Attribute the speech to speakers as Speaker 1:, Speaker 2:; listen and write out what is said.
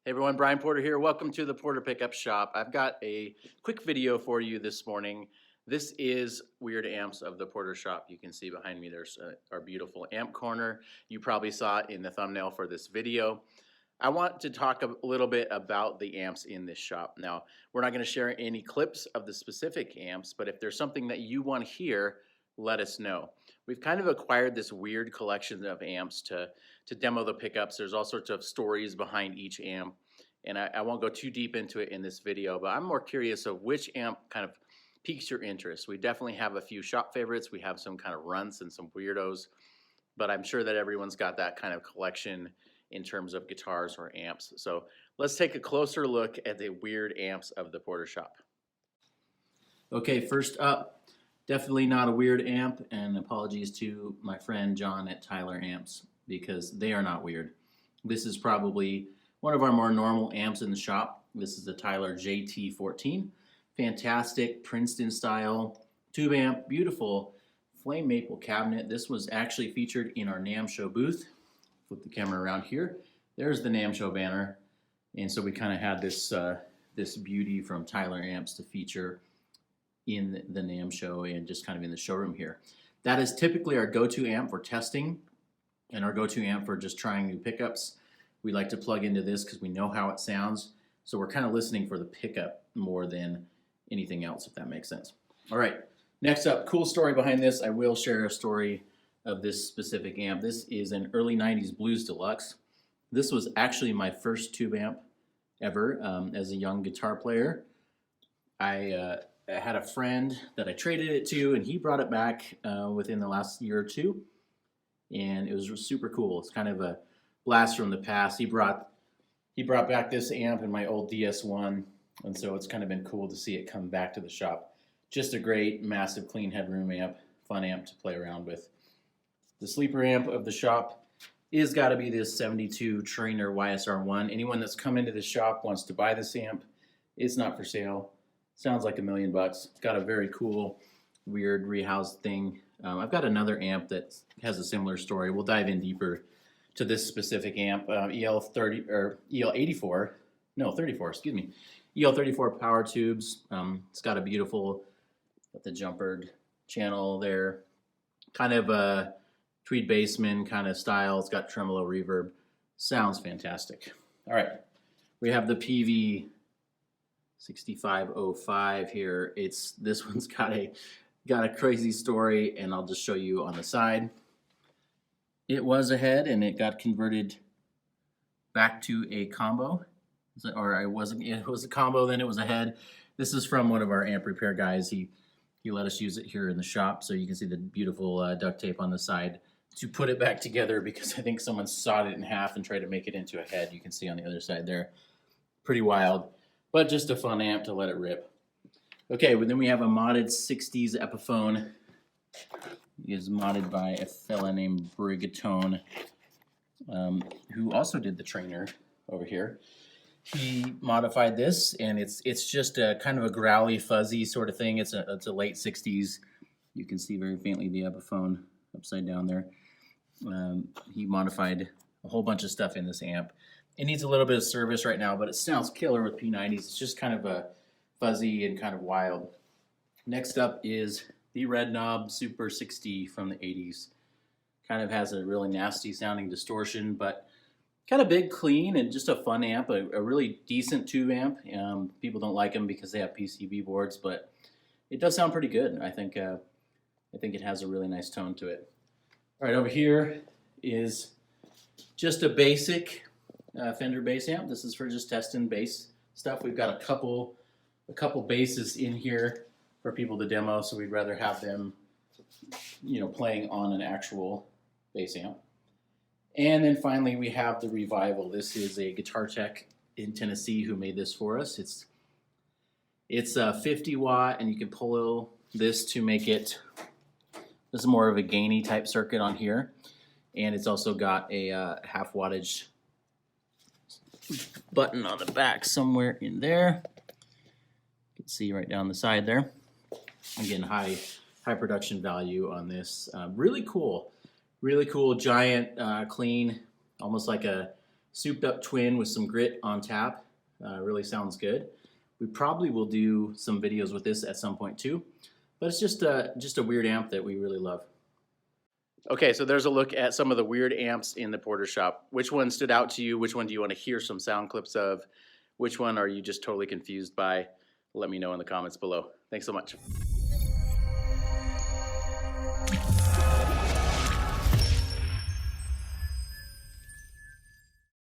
Speaker 1: Hey everyone, Brian Porter here. Welcome to the Porter Pickup Shop. I've got a quick video for you this morning. This is Weird Amps of the Porter Shop. You can see behind me there's our beautiful amp corner. You probably saw it in the thumbnail for this video. I want to talk a little bit about the amps in this shop. Now, we're not going to share any clips of the specific amps, but if there's something that you want to hear, let us know. We've kind of acquired this weird collection of amps to demo the pickups. There's all sorts of stories behind each amp, and I won't go too deep into it in this video, but I'm more curious of which amp kind of piques your interest. We definitely have a few shop favorites. We have some kind of runts and some weirdos, but I'm sure that everyone's got that kind of collection in terms of guitars or amps. So let's take a closer look at the weird amps of the Porter Shop. Okay, first up, definitely not a weird amp, and apologies to my friend John at Tyler Amps because they are not weird. This is probably one of our more normal amps in the shop. This is the Tyler JT14. Fantastic Princeton style tube amp, beautiful flame maple cabinet. This was actually featured in our NAMM show booth. Flip the camera around here. There's the NAMM show banner. And so we kind of had this, this beauty from Tyler Amps to feature in the NAMM show and just kind of in the showroom here. That is typically our go-to amp for testing and our go-to amp for just trying new pickups. We like to plug into this because we know how it sounds. So we're kind of listening for the pickup more than anything else, if that makes sense. All right, next up, cool story behind this. I will share a story of this specific amp. This is an early 90s Blues Deluxe. This was actually my first tube amp ever as a young guitar player. I had a friend that I traded it to, and he brought it back within the last year or two, and it was super cool. It's kind of a blast from the past. He brought back this amp and my old DS1, and so it's kind of been cool to see it come back to the shop. Just a great, massive, clean headroom amp, fun amp to play around with. The sleeper amp of the shop is got to be this 72 Trainer YSR1. Anyone that's come into the shop wants to buy this amp. It's not for sale. Sounds like $1 million. It's got a very cool, weird rehoused thing. I've got another amp that has a similar story. We'll dive in deeper to this specific amp. EL30 or EL84, no 34, excuse me. EL34 power tubes. It's got a beautiful, got the jumpered channel there. Kind of a tweed bassman kind of style. It's got tremolo reverb. Sounds fantastic. All right, we have the PV 6505 here. This one's got a crazy story, and I'll just show you on the side. It was a head, and it got converted back to a combo, or it was a combo, then it was a head. This is from one of our amp repair guys. He let us use it here in the shop, so you can see the beautiful duct tape on the side to put it back together, because I think someone sawed it in half and tried to make it into a head. You can see on the other side there. Pretty wild, but just a fun amp to let it rip. Okay, well, then we have a modded 60s Epiphone. It is modded by a fella named Brigatone, who also did the Trainer over here. He modified this, and it's just a kind of a growly, fuzzy sort of thing. It's a late 60s. You can see very faintly the Epiphone upside down there. He modified a whole bunch of stuff in this amp. It needs a little bit of service right now, but it sounds killer with P90s. It's just kind of a fuzzy and kind of wild. Next up is the Red Knob Super 60 from the 80s. Kind of has a really nasty sounding distortion, but kind of big, clean, and just a fun amp, a really decent tube amp. People don't like them because they have PCB boards, but it does sound pretty good. I think it has a really nice tone to it. All right, over here is just a basic Fender bass amp. This is for just testing bass stuff. We've got a couple basses in here for people to demo, so we'd rather have them, playing on an actual bass amp. And then finally we have the Revival. This is a Guitar Tech in Tennessee who made this for us. It's a 50 watt, and you can pull this to make it. This is more of a gainy type circuit on here, and it's also got a half wattage button on the back somewhere in there. You can see right down the side there. Again, high production value on this. Really cool, giant, clean, almost like a souped up twin with some grit on tap. Really sounds good. We probably will do some videos with this at some point too, but it's just a weird amp that we really love. Okay, so there's a look at some of the weird amps in the Porter shop. Which one stood out to you? Which one do you want to hear some sound clips of? Which one are you just totally confused by? Let me know in the comments below. Thanks so much.